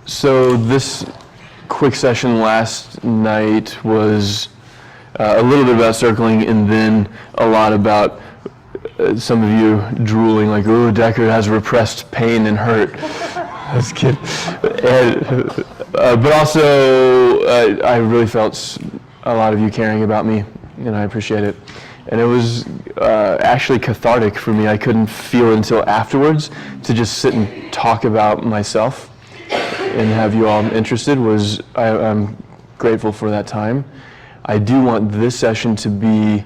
So this quick session last night was a little bit about circling, and then a lot about some of you drooling like, "Oh, Decker has repressed pain and hurt." I was kidding. But also, I really felt a lot of you caring about me, and I appreciate it. And it was actually cathartic for me. I couldn't feel it until afterwards to just sit and talk about myself and have you all interested. I'm grateful for that time. I do want this session to be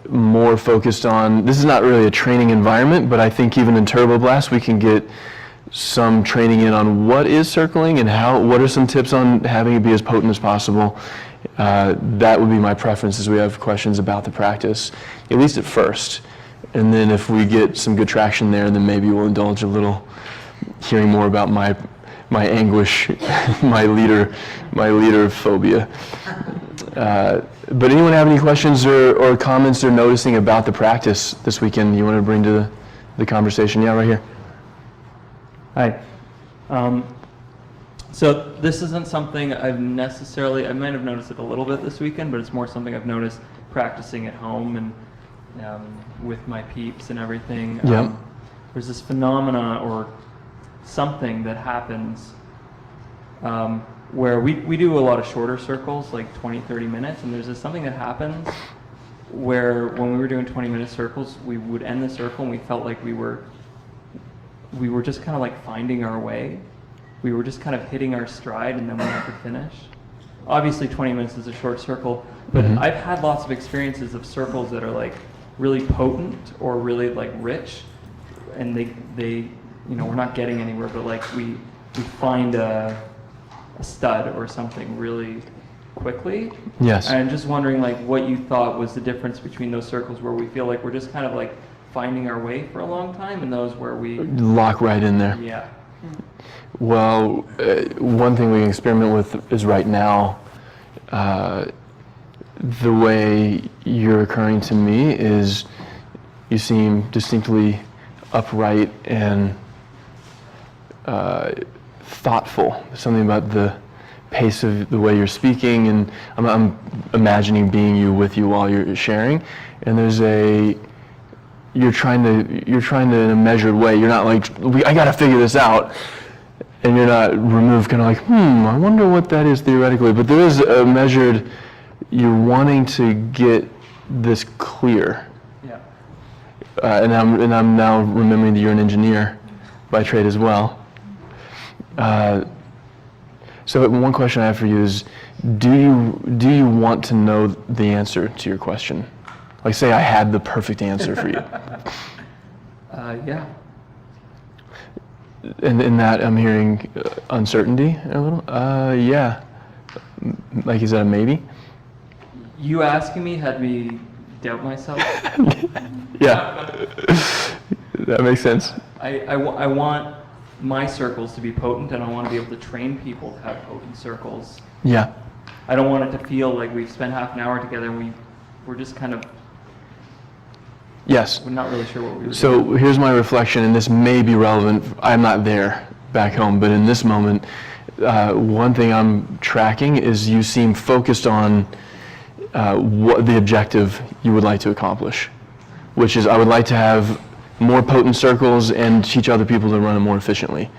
more focused on, this is not really a training environment, but I think even in TurboBlast we can get some training in on what is circling and what are some tips on having it be as potent as possible. That would be my preference as we have questions about the practice, at least at first. And then if we get some good traction there, then maybe we'll indulge a little hearing more about my anguish, my leader phobia. But anyone have any questions or comments they're noticing about the practice this weekend you want to bring to the conversation? Yeah, right here. Hi. So this isn't something I might have noticed it a little bit this weekend, but it's more something I've noticed practicing at home and with my peeps and everything. Yep. There's this phenomena or something that happens where we do a lot of shorter circles, like 20, 30 minutes, and there's something that happens where when we were doing 20-minute circles, we would end the circle and we felt like we were just kind of like finding our way. We were just kind of hitting our stride and then we had to finish. Obviously 20 minutes is a short circle, but I've had lots of experiences of circles that are like really potent or really like rich, and they we're not getting anywhere, but like we find a stud or something really quickly. Yes. And I'm just wondering like what you thought was the difference between those circles where we feel like we're just kind of like finding our way for a long time and those where we lock right in there. Yeah. Well, one thing we can experiment with is right now, the way you're occurring to me is you seem distinctly upright and thoughtful. Something about the pace of the way you're speaking, and I'm imagining being with you while you're sharing, and you're trying to in a measured way. You're not like, I gotta figure this out. And you're not removed kind of like, I wonder what that is theoretically. But there is a measured, you're wanting to get this clear. Yeah. And I'm now remembering that you're an engineer by trade as well. So one question I have for you is, do you want to know the answer to your question? Like, say I had the perfect answer for you. Yeah. And in that, I'm hearing uncertainty a little. Yeah. Like, is that a maybe? You asking me had me doubt myself. Yeah. That makes sense. I want my circles to be potent, and I want to be able to train people to have potent circles. Yeah. I don't want it to feel like we've spent half an hour together and we're just kind of. Yes. We're not really sure what we were doing. So here's my reflection, and this may be relevant. I'm not there back home, but in this moment, one thing I'm tracking is you seem focused on what the objective you would like to accomplish, which is I would like to have more potent circles and teach other people to run it more efficiently.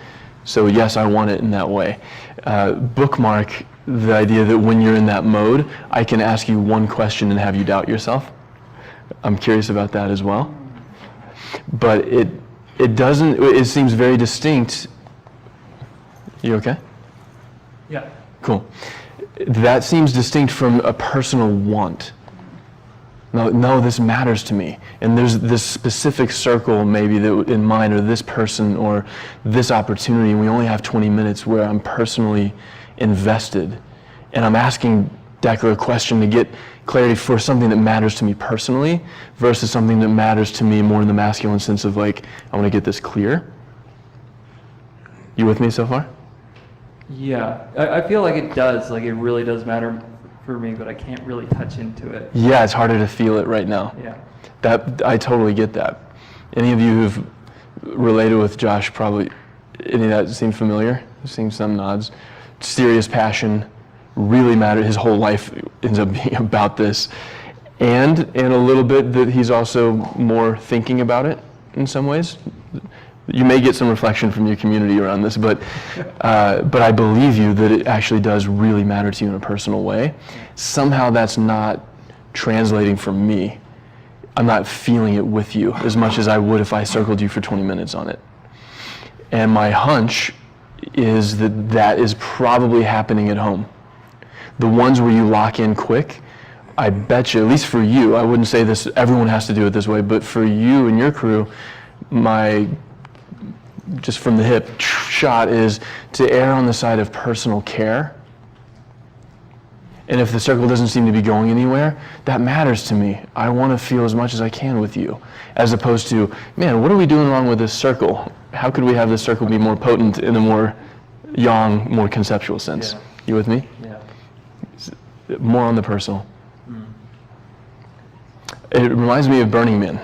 So yes, I want it in that way. Bookmark the idea that when you're in that mode, I can ask you one question and have you doubt yourself. I'm curious about that as well. But it seems very distinct. You okay? Yeah. Cool. That seems distinct from a personal want. No, this matters to me. And there's this specific circle maybe that in mind, or this person, or this opportunity, and we only have 20 minutes where I'm personally invested. And I'm asking Decker a question to get clarity for something that matters to me personally versus something that matters to me more in the masculine sense of like, I want to get this clear. You with me so far? Yeah, I feel like it does, like it really does matter for me, but I can't really touch into it. Yeah, it's harder to feel it right now. Yeah. I totally get that. Any of you who've related with Josh, probably any of that seem familiar? seeing some nods. Serious passion, really matter. His whole life ends up being about this. And a little bit that he's also more thinking about it in some ways. You may get some reflection from your community around this, but I believe you that it actually does really matter to you in a personal way. Somehow that's not translating for me. I'm not feeling it with you as much as I would if I circled you for 20 minutes on it. And my hunch is that that is probably happening at home. The ones where you lock in quick, I bet you, at least for you, I wouldn't say this, everyone has to do it this way, but for you and your crew, my, just from the hip shot is to err on the side of personal care. And if the circle doesn't seem to be going anywhere, that matters to me. I want to feel as much as I can with you, as opposed to, man, what are we doing wrong with this circle? How could we have this circle be more potent in a more yang, more conceptual sense? Yeah. You with me? Yeah. More on the personal. It reminds me of Burning Man.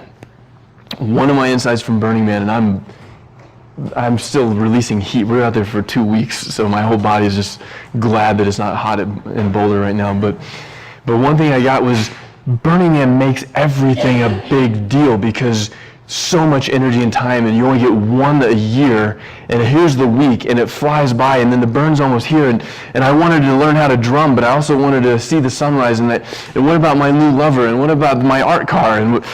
One of my insights from Burning Man, and I'm still releasing heat. We're out there for 2 weeks, so my whole body is just glad that it's not hot in Boulder right now. But one thing I got was Burning Man makes everything a big deal because so much energy and time, and you only get one a year, and here's the week, and it flies by, and then the burn's almost here, and I wanted to learn how to drum, but I also wanted to see the sunrise, and what about my new lover, and what about my art car, and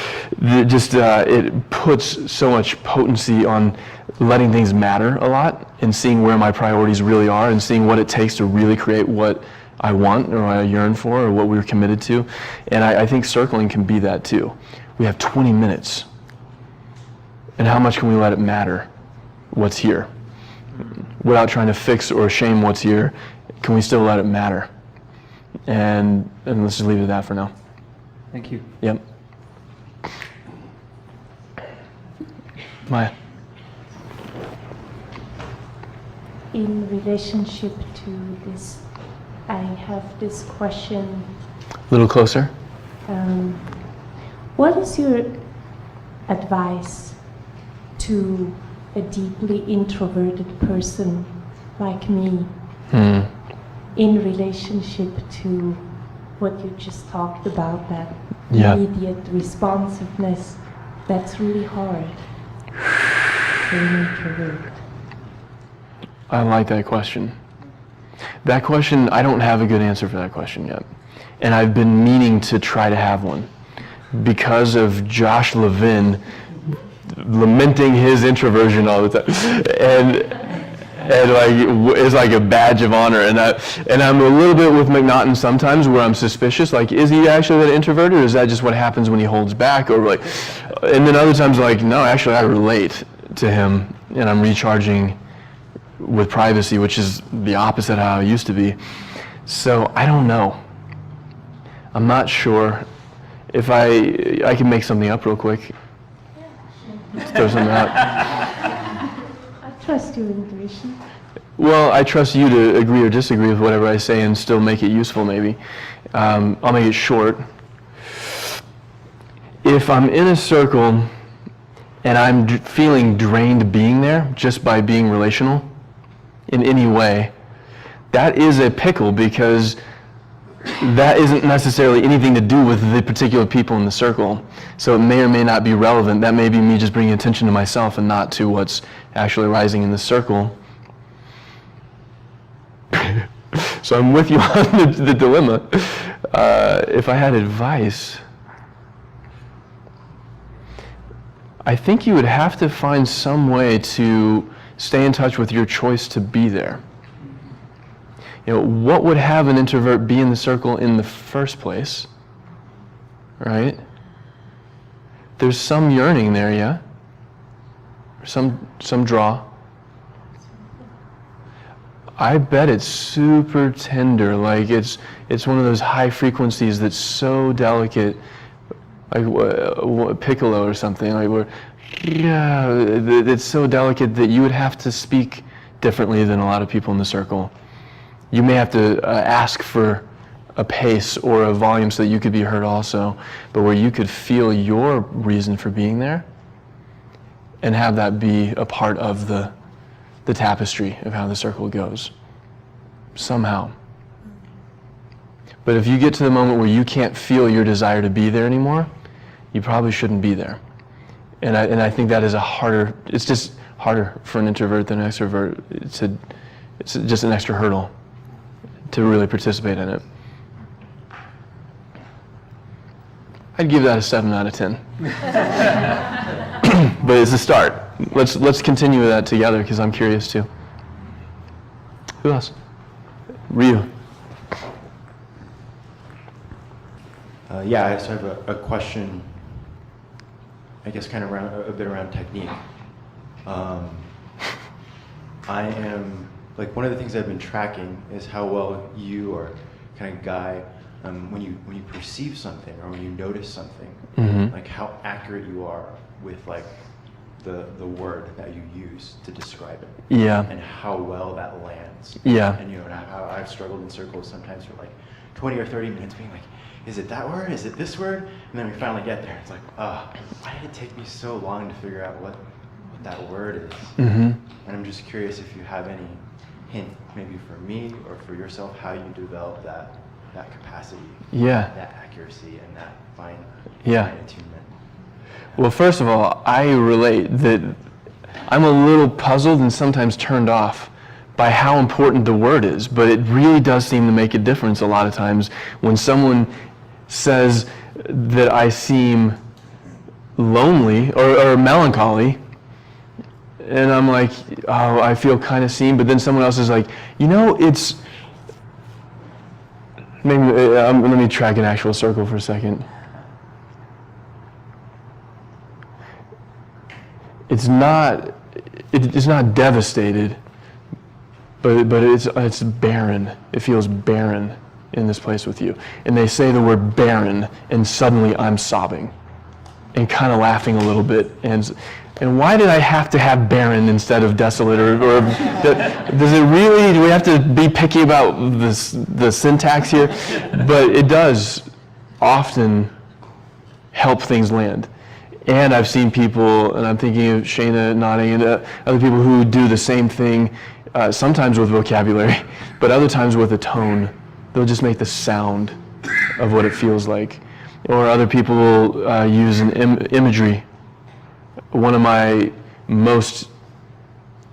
it puts so much potency on letting things matter a lot, and seeing where my priorities really are, and seeing what it takes to really create what I want, or I yearn for, or what we're committed to, and I think circling can be that too. We have 20 minutes. And how much can we let it matter what's here? Without trying to fix or shame what's here, can we still let it matter? And let's just leave it at that for now. Thank you. Yep. Maya. In relationship to this, I have this question. A little closer. What is your advice to a deeply introverted person like me in relationship to what you just talked about, that immediate responsiveness? That's really hard for an introvert. I like that question. That question, I don't have a good answer for that question yet. And I've been meaning to try to have one because of Josh Levin lamenting his introversion all the time, and like it's like a badge of honor. And I'm a little bit with McNaughton sometimes, where I'm suspicious, like, is he actually that introverted, or is that just what happens when he holds back, or like, and then other times like, no, actually I relate to him, and I'm recharging with privacy, which is the opposite of how I used to be. So I don't know. I'm not sure if I can make something up real quick. Throw something out. I trust your intuition. Well, I trust you to agree or disagree with whatever I say and still make it useful, maybe. I'll make it short. If I'm in a circle and I'm feeling drained being there just by being relational in any way, that is a pickle, because that isn't necessarily anything to do with the particular people in the circle. So it may or may not be relevant. That may be me just bringing attention to myself and not to what's actually arising in the circle. So I'm with you on the dilemma. If I had advice, I think you would have to find some way to stay in touch with your choice to be there. You know, what would have an introvert be in the circle in the first place, right? There's some yearning there, yeah? Some draw. I bet it's super tender, like it's one of those high frequencies that's so delicate, like piccolo or something, like where, yeah, it's so delicate that you would have to speak differently than a lot of people in the circle. You may have to ask for a pace or a volume so that you could be heard also, but where you could feel your reason for being there and have that be a part of the the tapestry of how the circle goes, somehow. But if you get to the moment where you can't feel your desire to be there anymore, you probably shouldn't be there. And I think that is it's just harder for an introvert than an extrovert. It's just an extra hurdle to really participate in it. I'd give that a 7 out of 10. But it's a start. Let's continue with that together because I'm curious too. Who else? Ryu. Yeah, I just have a question, I guess kind of a bit around technique. I am, like, one of the things I've been tracking is how well you or kind of Guy, when you perceive something or when you notice something, like how accurate you are with like the word that you use to describe it. Yeah. And how well that lands. Yeah. And and how I've struggled in circles sometimes for like 20 or 30 minutes being like, is it that word? Is it this word? And then we finally get there. It's like, why did it take me so long to figure out what that word is? And I'm just curious if you have any hint, maybe for me or for yourself, how you develop that capacity, that accuracy, and that fine attunement. Well, first of all, I relate that I'm a little puzzled and sometimes turned off by how important the word is, but it really does seem to make a difference a lot of times when someone says that I seem lonely or melancholy, and I'm like, oh, I feel kind of seen, but then someone else is like, it's, maybe, let me track an actual circle for a second. It's not devastated, but it's barren. It feels barren in this place with you. And they say the word barren, and suddenly I'm sobbing and kind of laughing a little bit. And why did I have to have barren instead of desolate? Or does it really? Do we have to be picky about the syntax here? But it does often help things land. And I've seen people, and I'm thinking of Shayna nodding, and other people who do the same thing, sometimes with vocabulary, but other times with a tone. They'll just make the sound of what it feels like. Or other people will use an imagery. One of my most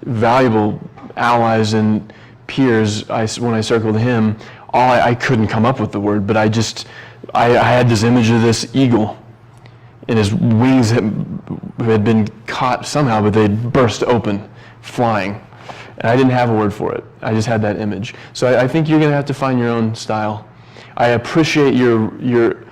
valuable allies and peers, when I circled him, I couldn't come up with the word, but I had this image of this eagle. And his wings had been caught somehow, but they'd burst open, flying. And I didn't have a word for it. I just had that image. So I think you're going to have to find your own style. I appreciate your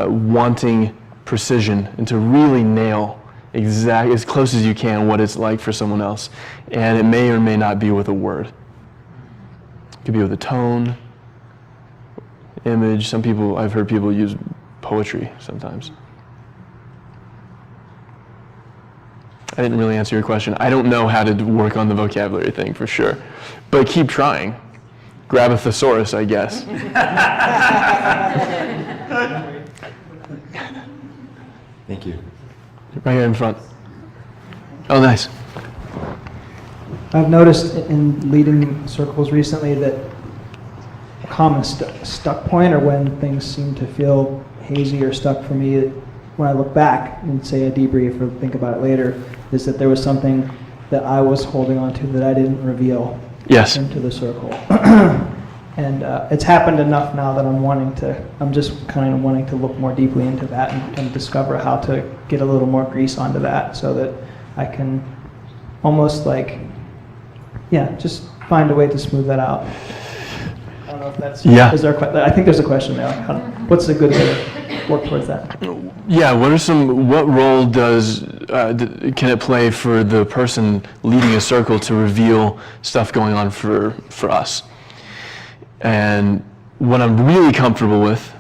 wanting precision and to really nail exactly as close as you can what it's like for someone else. And it may or may not be with a word. It could be with a tone, image. I've heard people use poetry sometimes. I didn't really answer your question. I don't know how to work on the vocabulary thing for sure, but keep trying. Grab a thesaurus, I guess. Thank you. Right here in front. Oh, nice. I've noticed in leading circles recently that a common stuck point, or when things seem to feel hazy or stuck for me, when I look back and say a debrief or think about it later, is that there was something that I was holding on to that I didn't reveal into the circle. And it's happened enough now that I'm just kind of wanting to look more deeply into that and discover how to get a little more grease onto that so that I can almost just find a way to smooth that out. I don't know if that's, is there I think there's a question there. What's a good way to work towards that? Yeah, what role can it play for the person leading a circle to reveal stuff going on for us? And what I'm really comfortable with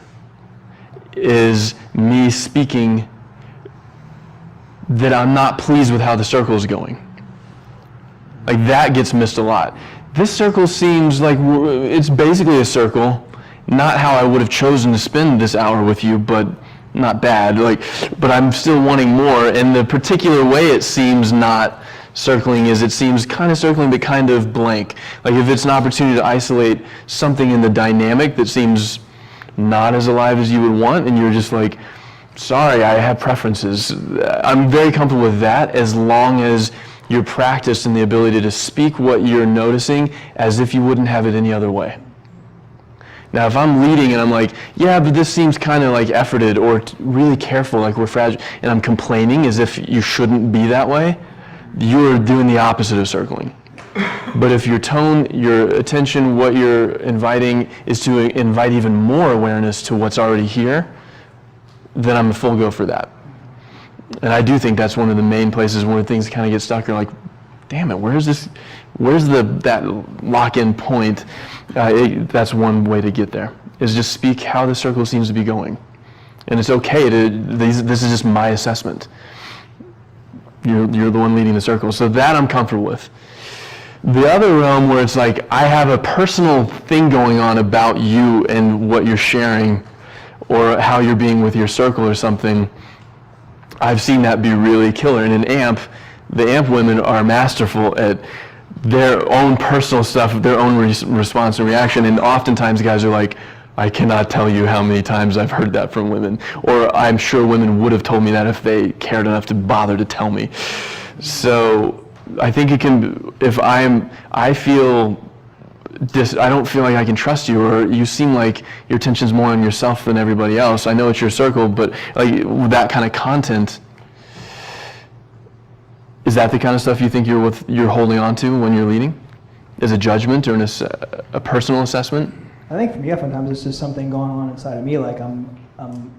is me speaking that I'm not pleased with how the circle is going. Like, that gets missed a lot. This circle seems like it's basically a circle, not how I would have chosen to spend this hour with you, but not bad. But I'm still wanting more, and the particular way it seems not circling is it seems kind of circling but kind of blank. Like if it's an opportunity to isolate something in the dynamic that seems not as alive as you would want, and you're just like, sorry, I have preferences. I'm very comfortable with that as long as you're practiced in the ability to speak what you're noticing as if you wouldn't have it any other way. Now, if I'm leading and I'm like, yeah, but this seems kind of like efforted or really careful, like we're fragile, and I'm complaining as if you shouldn't be that way, you're doing the opposite of circling. But if your tone, your attention, what you're inviting is to invite even more awareness to what's already here, then I'm a full go for that. And I do think that's one of the main places where things kind of get stuck. You're like, damn it, where's that lock-in point? That's one way to get there, is just speak how the circle seems to be going. And it's okay this is just my assessment. You're the one leading the circle. So that I'm comfortable with. The other realm where it's like, I have a personal thing going on about you and what you're sharing or how you're being with your circle or something, I've seen that be really killer. And in AMP, the AMP women are masterful at their own personal stuff, their own response and reaction. And oftentimes guys are like, I cannot tell you how many times I've heard that from women. Or I'm sure women would have told me that if they cared enough to bother to tell me. So I think it can, if I don't feel like I can trust you, or you seem like your attention's more on yourself than everybody else. I know it's your circle, but like that kind of content, is that the kind of stuff you think you're holding on to when you're leading? As a judgment or a personal assessment? I think for me, oftentimes it's just something going on inside of me, like I'm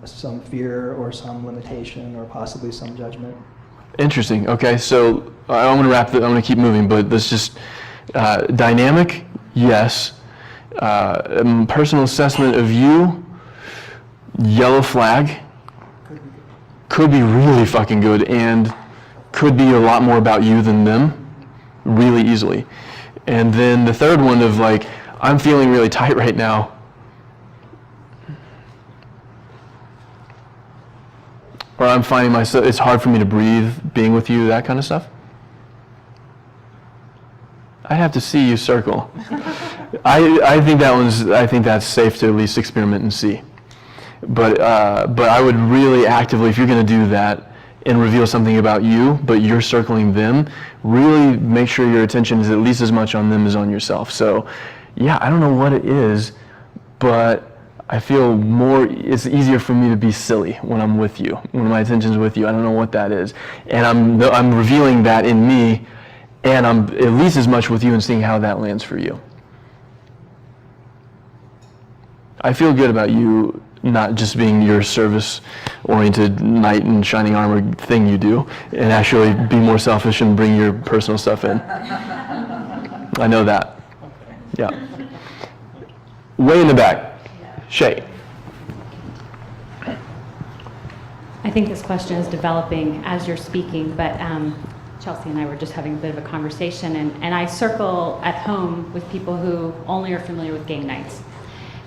some fear or some limitation or possibly some judgment. Interesting. Okay, so I'm going to I'm going to keep moving, but this just dynamic, yes. Personal assessment of you, yellow flag, could be really fucking good and could be a lot more about you than them, really easily. And then the third one of like, I'm feeling really tight right now. Or I'm finding myself, it's hard for me to breathe being with you, that kind of stuff. I have to see you circle. I think that's safe to at least experiment and see. But I would really actively, if you're going to do that and reveal something about you, but you're circling them, really make sure your attention is at least as much on them as on yourself. So, yeah, I don't know what it is, but I feel it's easier for me to be silly when I'm with you, when my attention's with you. I don't know what that is. And I'm revealing that in me, and I'm at least as much with you and seeing how that lands for you. I feel good about you not just being your service-oriented knight in shining armor thing you do, and actually be more selfish and bring your personal stuff in. I know that. Yeah. Way in the back. Shay. I think this question is developing as you're speaking, but Chelsea and I were just having a bit of a conversation, and I circle at home with people who only are familiar with game nights.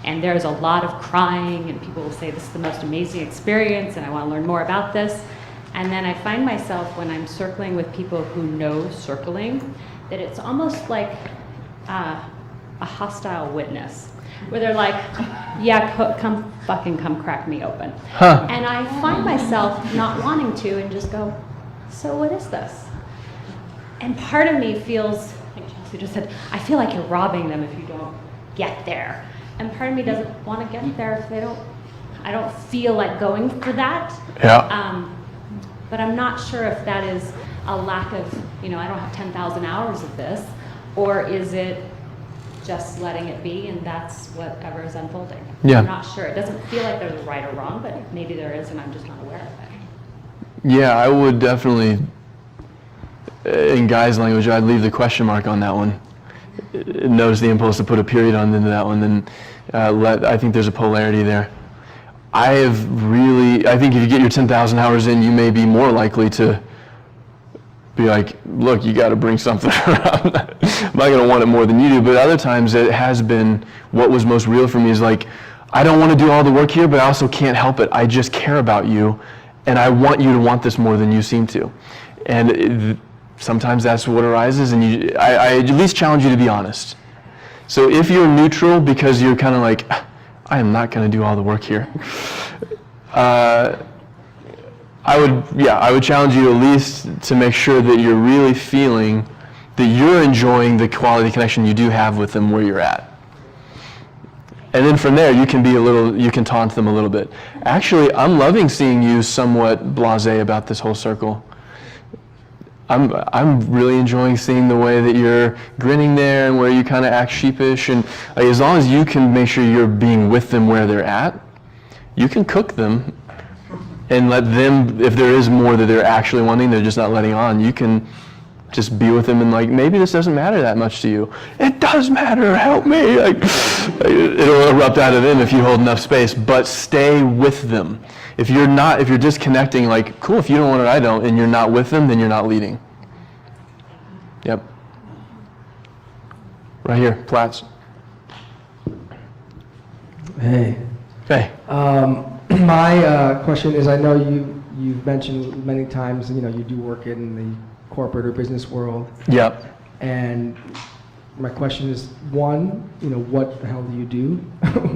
And there's a lot of crying, and people will say, this is the most amazing experience, and I want to learn more about this. And then I find myself, when I'm circling with people who know circling, that it's almost like a hostile witness, where they're like, yeah, come crack me open. Huh. And I find myself not wanting to and just go, so what is this? And part of me feels, like Chelsea just said, I feel like you're robbing them if you don't get there. And part of me doesn't want to get there if I don't feel like going for that. Yeah. But I'm not sure if that is a lack of, I don't have 10,000 hours of this, or is it just letting it be and that's whatever is unfolding? Yeah. I'm not sure. It doesn't feel like there's a right or wrong, but maybe there is and I'm just not aware of it. Yeah, I would definitely, in Guy's language, I'd leave the question mark on that one. Notice the impulse to put a period on into that one, then I think there's a polarity there. I think if you get your 10,000 hours in, you may be more likely to be like, look, you got to bring something around. I'm not going to want it more than you do, but other times it has been, what was most real for me is like, I don't want to do all the work here, but I also can't help it. I just care about you, and I want you to want this more than you seem to. And sometimes that's what arises, and I at least challenge you to be honest. So if you're neutral because you're kind of like, I am not going to do all the work here, I would challenge you at least to make sure that you're really feeling that you're enjoying the quality connection you do have with them where you're at. And then from there, you can taunt them a little bit. Actually, I'm loving seeing you somewhat blasé about this whole circle. I'm really enjoying seeing the way that you're grinning there and where you kind of act sheepish. And like, as long as you can make sure you're being with them where they're at, you can cook them and let them, if there is more that they're actually wanting, they're just not letting on, you can just be with them and like, maybe this doesn't matter that much to you. It does matter, help me. Like, it'll erupt out of them if you hold enough space, but stay with them. If you're disconnecting, like, cool, if you don't want it, I don't, and you're not with them, then you're not leading. Yep. Right here, Platts. Hey. Hey. My question is, I know you've mentioned many times, you do work in the corporate or business world. Yep. And my question is, one, what the hell do you do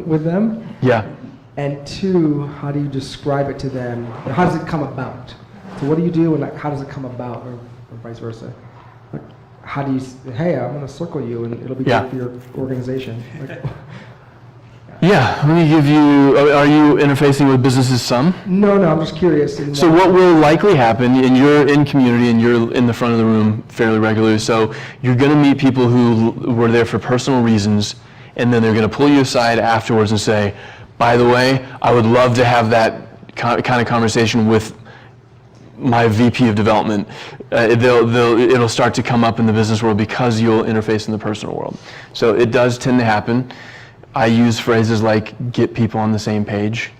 with them? Yeah. And two, how do you describe it to them? Or how does it come about? So what do you do, and how does it come about, or vice versa? Like, how do you say, hey, I'm going to circle you, and it'll be good for your organization? Like, Yeah, let me give you, are you interfacing with businesses some? no, I'm just curious. So what will likely happen, and you're in community and you're in the front of the room fairly regularly, so you're going to meet people who were there for personal reasons, and then they're going to pull you aside afterwards and say, by the way, I would love to have that kind of conversation with my VP of development. It'll start to come up in the business world because you'll interface in the personal world. So it does tend to happen. I use phrases like get people on the same page.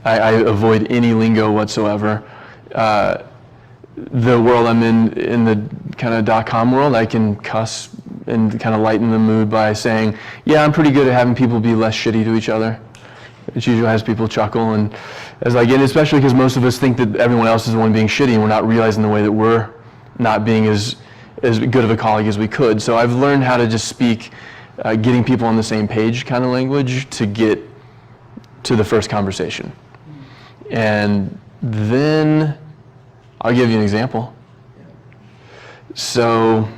I avoid any lingo whatsoever. The world I'm in the kind of .com world, I can cuss and kind of lighten the mood by saying, yeah, I'm pretty good at having people be less shitty to each other. It usually has people chuckle, and and especially because most of us think that everyone else is the one being shitty, and we're not realizing the way that we're not being as good of a colleague as we could. So I've learned how to just speak getting people on the same page kind of language to get to the first conversation. And then I'll give you an example. So,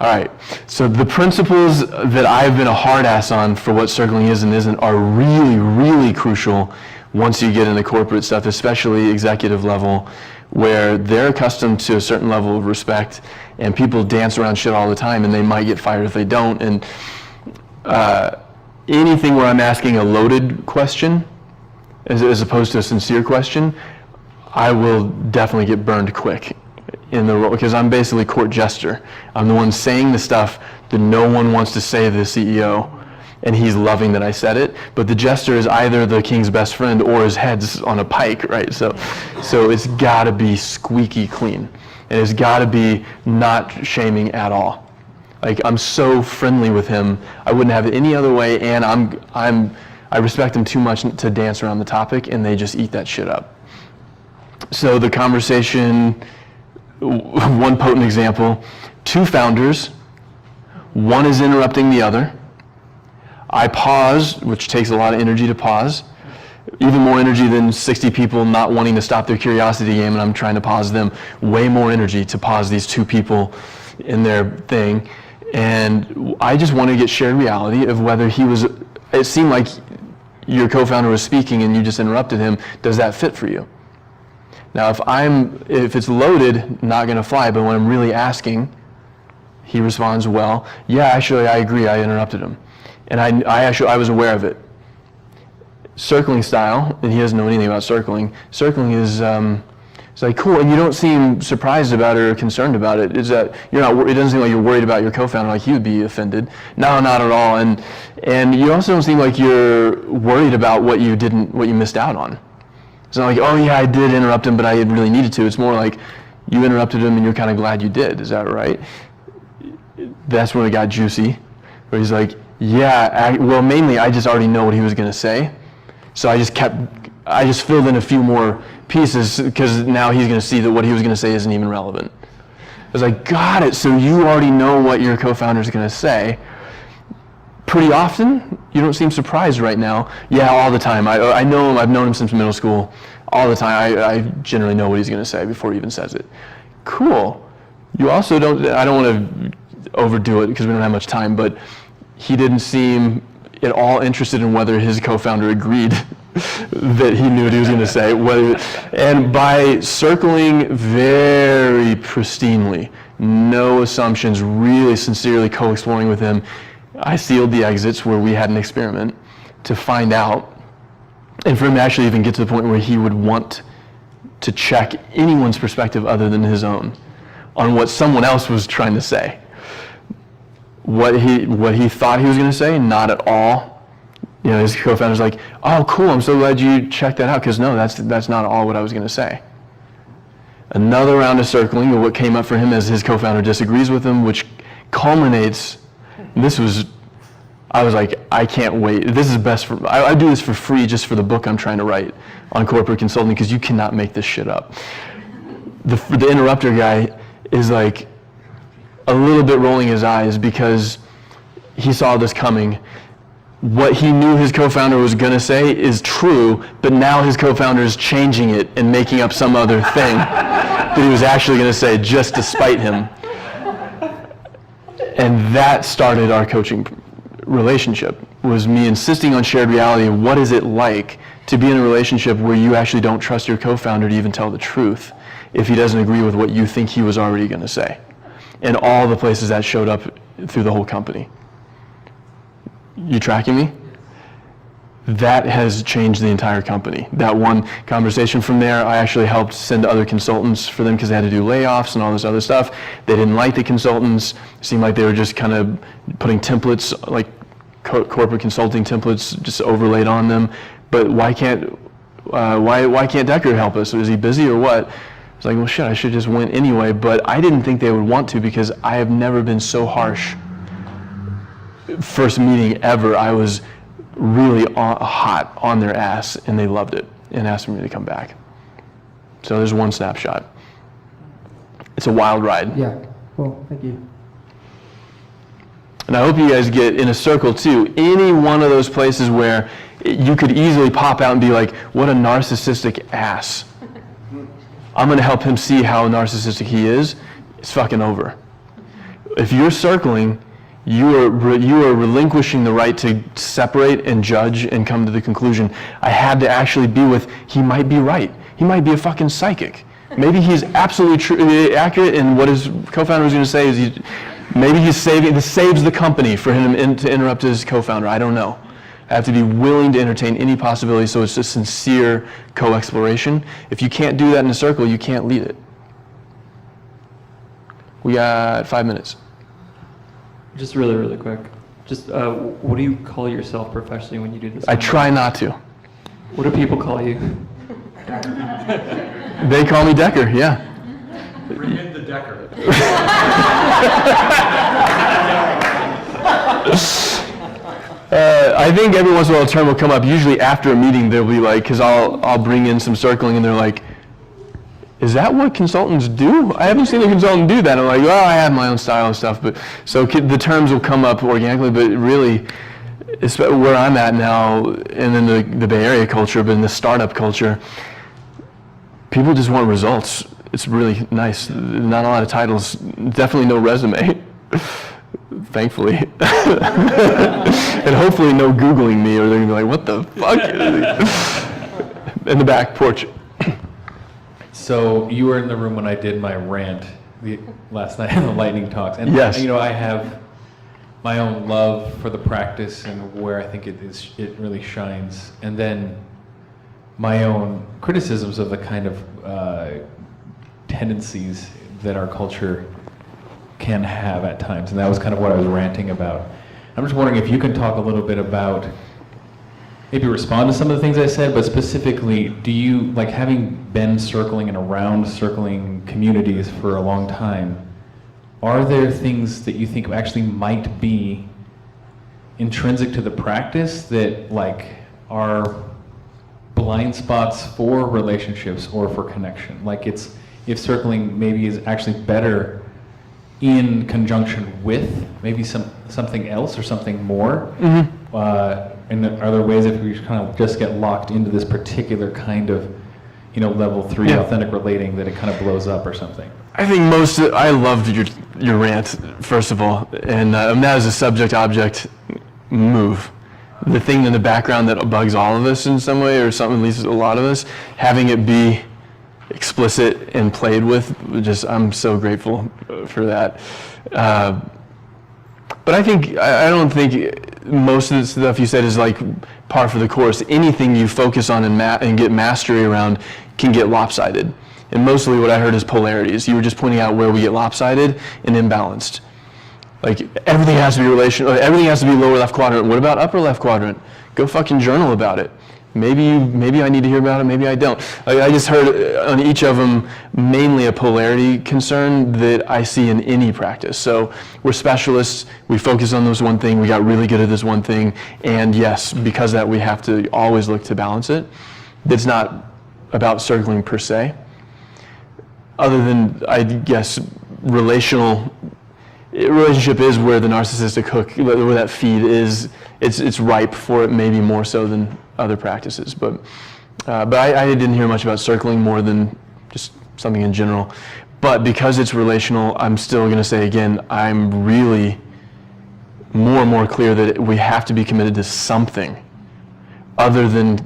all right, so the principles that I've been a hard ass on for what circling is and isn't are really, really crucial once you get into corporate stuff, especially executive level, where they're accustomed to a certain level of respect and people dance around shit all the time and they might get fired if they don't. And anything where I'm asking a loaded question as opposed to a sincere question, I will definitely get burned quick in the role, because I'm basically court jester. I'm the one saying the stuff that no one wants to say to the CEO, and he's loving that I said it. But the jester is either the king's best friend or his head's on a pike, right? So it's got to be squeaky clean, and it's got to be not shaming at all. Like, I'm so friendly with him, I wouldn't have it any other way, and I respect him too much to dance around the topic, and they just eat that shit up. So the conversation, one potent example, two founders, one is interrupting the other. I pause, which takes a lot of energy to pause, even more energy than 60 people not wanting to stop their curiosity game, and I'm trying to pause them. Way more energy to pause these two people in their thing. And I just wanted to get shared reality of whether it seemed like your co-founder was speaking and you just interrupted him. Does that fit for you? Now, if it's loaded, not going to fly, but when I'm really asking, he responds, well, yeah, actually, I agree, I interrupted him. And I was aware of it. Circling style, and he doesn't know anything about circling. Circling is, it's like, cool, and you don't seem surprised about it or concerned about it. Is that it doesn't seem like you're worried about your co-founder, like he would be offended. No, not at all. And you also don't seem like you're worried about what you missed out on. It's not like, oh yeah, I did interrupt him, but I really needed to. It's more like you interrupted him and you're kind of glad you did. Is that right? That's when it got juicy, where he's like, yeah, well, mainly I just already know what he was going to say. So I I just filled in a few more pieces because now he's going to see that what he was going to say isn't even relevant. I was like, got it. So you already know what your co-founder is going to say. Pretty often, you don't seem surprised right now. Yeah, all the time. I know him. I've known him since middle school. All the time. I generally know what he's going to say before he even says it. Cool. You also don't. I don't want to overdo it because we don't have much time. But he didn't seem at all interested in whether his co-founder agreed that he knew what he was going to say. And by circling very pristinely, no assumptions, really sincerely co-exploring with him, I sealed the exits where we had an experiment to find out, and for him to actually even get to the point where he would want to check anyone's perspective other than his own on what someone else was trying to say. What he thought he was going to say, not at all. You know, his co-founder's like, oh, cool, I'm so glad you checked that out, because no, that's not all what I was going to say. Another round of circling of what came up for him as his co-founder disagrees with him, which culminates, I was like, I can't wait. This is best for, I do this for free just for the book I'm trying to write on corporate consulting, because you cannot make this shit up. The interrupter guy is like a little bit rolling his eyes because he saw this coming. What he knew his co-founder was going to say is true, but now his co-founder is changing it and making up some other thing that he was actually going to say just to spite him. And that started our coaching relationship, was me insisting on shared reality of what is it like to be in a relationship where you actually don't trust your co-founder to even tell the truth if he doesn't agree with what you think he was already going to say. And all the places that showed up through the whole company. You tracking me? That has changed the entire company. That one conversation from there, I actually helped send other consultants for them because they had to do layoffs and all this other stuff. They didn't like the consultants. It seemed like they were just kind of putting templates, like corporate consulting templates, just overlaid on them. But why can't Decker help us? Is he busy or what? I was like, well, shit, I should just went anyway. But I didn't think they would want to because I have never been so harsh. First meeting ever, I was really hot on their ass, and they loved it and asked me to come back. So there's one snapshot. It's a wild ride. Yeah. Well, thank you. And I hope you guys get in a circle too. Any one of those places where you could easily pop out and be like, what a narcissistic ass. I'm going to help him see how narcissistic he is. It's fucking over. If you're circling, you are relinquishing the right to separate and judge and come to the conclusion. I had to actually be with, he might be right. He might be a fucking psychic. Maybe he's absolutely accurate, and what his co-founder was going to say is maybe this saves the company for him to interrupt his co-founder. I don't know. I have to be willing to entertain any possibility, so it's a sincere co-exploration. If you can't do that in a circle, you can't lead it. We got 5 minutes. Just really, really quick. Just what do you call yourself professionally when you do this? I try not to. What do people call you? They call me Decker, yeah. Bring in the Decker. I think every once in a while a term will come up. Usually after a meeting, they'll be like, because I'll bring in some circling, and they're like, is that what consultants do? I haven't seen a consultant do that. I'm like, well, I have my own style and stuff. But so the terms will come up organically, but really, where I'm at now, and in the Bay Area culture, but in the startup culture, people just want results. It's really nice. Not a lot of titles. Definitely no resume. Thankfully. And hopefully no Googling me, or they're going to be like, what the fuck? In the back porch. So you were in the room when I did my rant last night in the lightning talks, and yes. You know, I have my own love for the practice and where I think it really shines, and then my own criticisms of the kind of tendencies that our culture can have at times, and that was kind of what I was ranting about. I'm just wondering if you can talk a little bit about, maybe respond to some of the things I said, but specifically, do you, like, having been circling and around circling communities for a long time, are there things that you think actually might be intrinsic to the practice that, like, are blind spots for relationships or for connection. Like if circling maybe is actually better in conjunction with maybe something else or something more. And are there ways if we kind of just get locked into this particular kind of, level 3 authentic relating that it kind of blows up or something? I think I loved your rant, first of all, and that is a subject-object move. The thing in the background that bugs all of us in some way, or something, at least a lot of us, having it be explicit and played with, I'm so grateful for that. But I don't think most of the stuff you said is like par for the course. Anything you focus on and get mastery around can get lopsided. And mostly what I heard is polarities. You were just pointing out where we get lopsided and imbalanced. Like everything has to be relational, everything has to be lower left quadrant. What about upper left quadrant? Go fucking journal about it. Maybe I need to hear about it, maybe I don't. I just heard on each of them mainly a polarity concern that I see in any practice. So we're specialists, we focus on this one thing, we got really good at this one thing, and yes, because of that we have to always look to balance it. It's not about circling per se, other than, I guess, relationship is where the narcissistic hook, where that feed is, it's ripe for it maybe more so than other practices. But I didn't hear much about circling more than just something in general. But because it's relational, I'm still going to say again, I'm really more and more clear that we have to be committed to something other than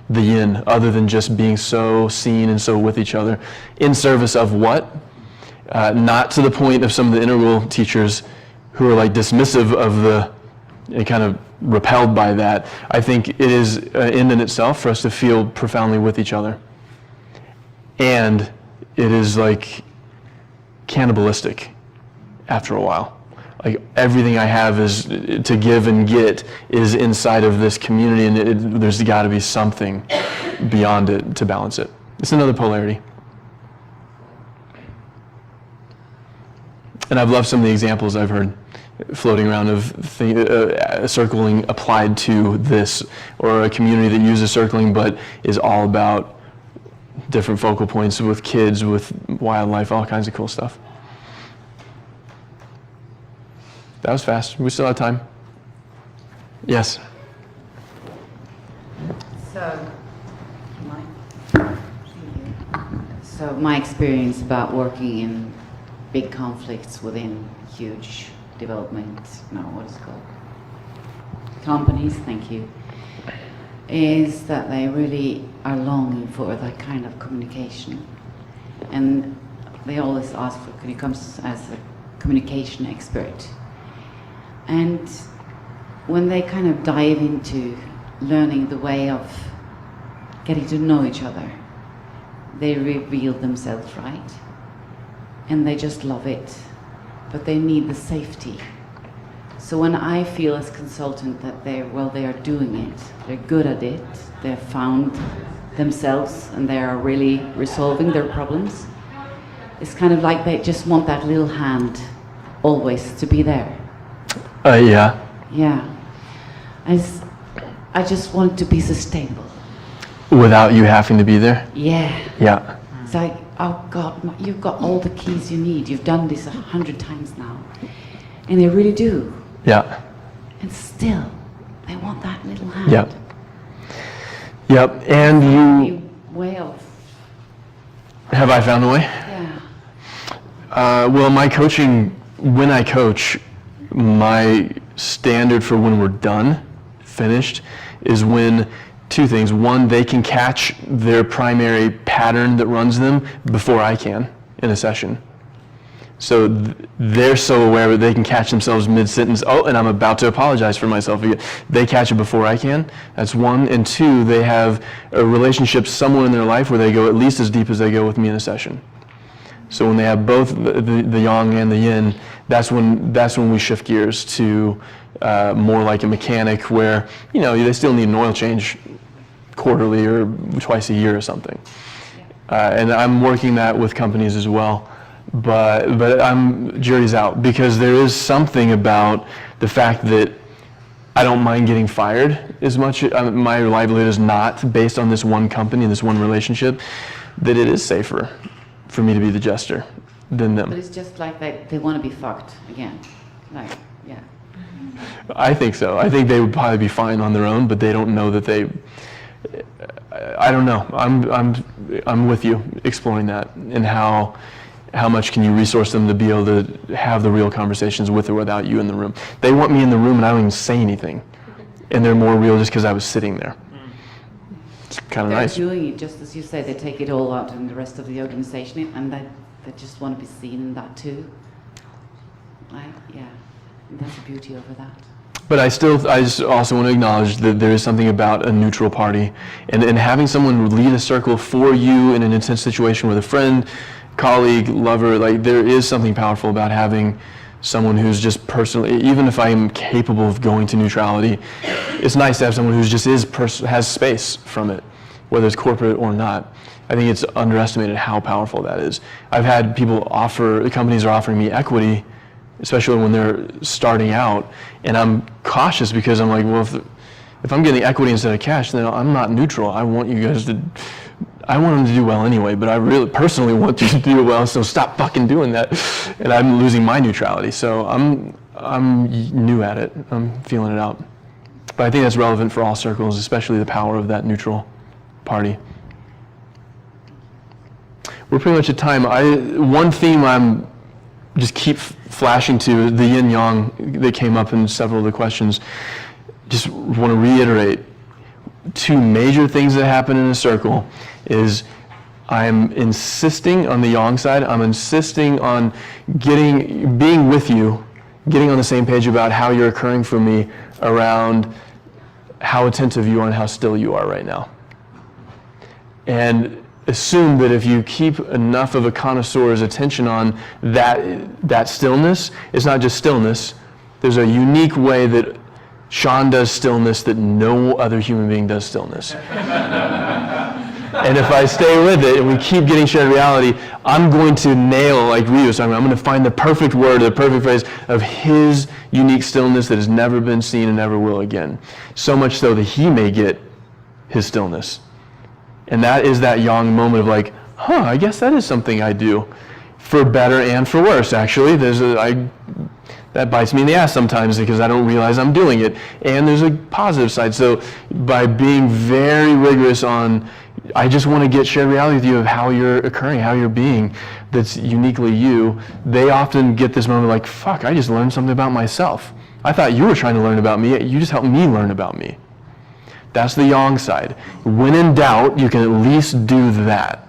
the yin, other than just being so seen and so with each other. In service of what? Not to the point of some of the integral teachers who are like dismissive of and kind of repelled by that. I think it is an end in itself for us to feel profoundly with each other. And it is like cannibalistic after a while. Like everything I have is to give and get is inside of this community, and there's got to be something beyond it to balance it. It's another polarity. And I've loved some of the examples I've heard floating around of circling applied to this, or a community that uses circling but is all about different focal points with kids, with wildlife, all kinds of cool stuff. That was fast. We still have time. Yes. So my experience about working in big conflicts within huge development, what is it called? Companies, thank you, is that they really are longing for that kind of communication. And they always ask for, can you come as a communication expert? And when they kind of dive into learning the way of getting to know each other, they reveal themselves, right? And they just love it, but they need the safety. So when I feel as consultant that they are doing it, they're good at it, they've found themselves and they are really resolving their problems, it's kind of like they just want that little hand always to be there. Yeah. Yeah. I just want it to be sustainable. Without you having to be there? Yeah. Yeah. It's like, oh God, you've got all the keys you need. You've done this 100 times now. And they really do. Yeah. And still, they want that little hand. Yep. Yep. And you... Way of... Have I found a way? Yeah. Well, my coaching, when I coach, my standard for when we're done, finished, is when two things. One, they can catch their primary pattern that runs them before I can in a session. So they're so aware that they can catch themselves mid-sentence, oh, and I'm about to apologize for myself again. They catch it before I can. That's one. And two, they have a relationship somewhere in their life where they go at least as deep as they go with me in a session. So when they have both the yang and the yin, that's when we shift gears to more like a mechanic where, they still need an oil change quarterly or twice a year or something. And I'm working that with companies as well. But jury's out, because there is something about the fact that I don't mind getting fired as much. My livelihood is not based on this one company, this one relationship, that it is safer for me to be the jester than But them. it's just like they want to be fucked again. Like, yeah. I think so. I think they would probably be fine on their own, but they don't know that they. I don't know. I'm with you exploring that and how much can you resource them to be able to have the real conversations with or without you in the room. They want me in the room and I don't even say anything, and they're more real just because I was sitting there. It's kind of They're nice. doing it just as you say. They take it all out in the rest of the organization, and they just want to be seen in that too. Like, yeah, and that's the beauty over that. But I just also want to acknowledge that there is something about a neutral party, and having someone lead a circle for you in an intense situation with a friend, colleague, lover, like there is something powerful about having someone who's just personally, even if I am capable of going to neutrality, it's nice to have someone who just has space from it, whether it's corporate or not. I think it's underestimated how powerful that is. I've had companies are offering me equity, especially when they're starting out, and I'm cautious because I'm like, well, if I'm getting equity instead of cash, then I'm not neutral. I want them to do well anyway, but I really personally want you to do well, so stop fucking doing that. And I'm losing my neutrality, so I'm new at it. I'm feeling it out. But I think that's relevant for all circles, especially the power of that neutral party. We're pretty much at time. One theme I'm just keep flashing to, the yin yang that came up in several of the questions. Just want to reiterate, two major things that happen in a circle is I'm insisting on the yang side, I'm insisting on being with you, getting on the same page about how you're occurring for me around how attentive you are and how still you are right now. And assume that if you keep enough of a connoisseur's attention on that stillness, it's not just stillness. There's a unique way that Sean does stillness that no other human being does stillness. And if I stay with it and we keep getting shared reality, I'm going to nail, like Ryu was talking about, I'm going to find the perfect word, the perfect phrase of his unique stillness that has never been seen and never will again. So much so that he may get his stillness. And that is that yang moment of like, I guess that is something I do, for better and for worse, actually. That bites me in the ass sometimes because I don't realize I'm doing it. And there's a positive side. So by being very rigorous on, I just want to get shared reality with you of how you're occurring, how you're being, that's uniquely you, they often get this moment like, fuck, I just learned something about myself. I thought you were trying to learn about me. You just helped me learn about me. That's the yang side. When in doubt, you can at least do that.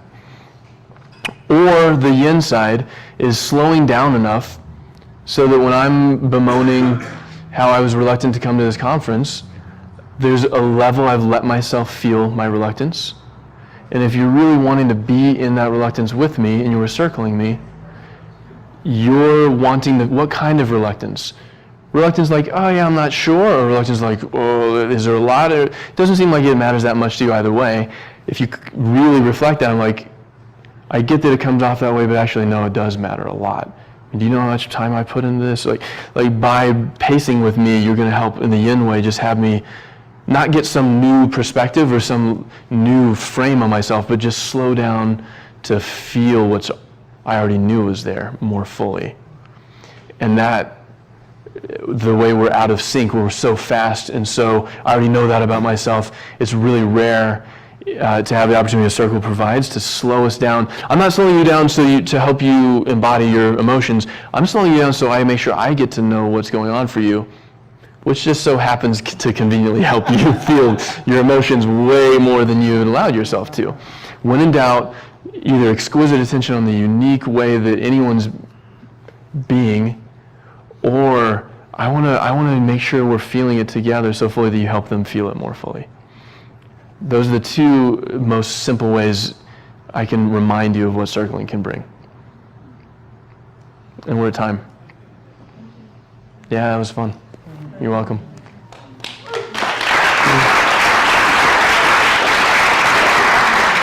Or the yin side is slowing down enough so that when I'm bemoaning how I was reluctant to come to this conference, there's a level I've let myself feel my reluctance. And if you're really wanting to be in that reluctance with me and you were circling me, you're wanting what kind of reluctance? Reluctance like, oh yeah, I'm not sure, or reluctance like, oh, is there a lot? It doesn't seem like it matters that much to you either way. If you really reflect on, like, I get that it comes off that way, but actually no, it does matter a lot. And do you know how much time I put into this? Like by pacing with me, you're going to help in the yin way, just have me not get some new perspective or some new frame on myself, but just slow down to feel what I already knew was there more fully. And that, the way we're out of sync, we're so fast, and so I already know that about myself. It's really rare to have the opportunity a circle provides to slow us down. I'm not slowing you down to help you embody your emotions. I'm slowing you down so I make sure I get to know what's going on for you, which just so happens to conveniently help you feel your emotions way more than you had allowed yourself to. When in doubt, either exquisite attention on the unique way that anyone's being, or I want to make sure we're feeling it together so fully that you help them feel it more fully. Those are the two most simple ways I can remind you of what circling can bring. And we're at time. Yeah, that was fun. You're welcome.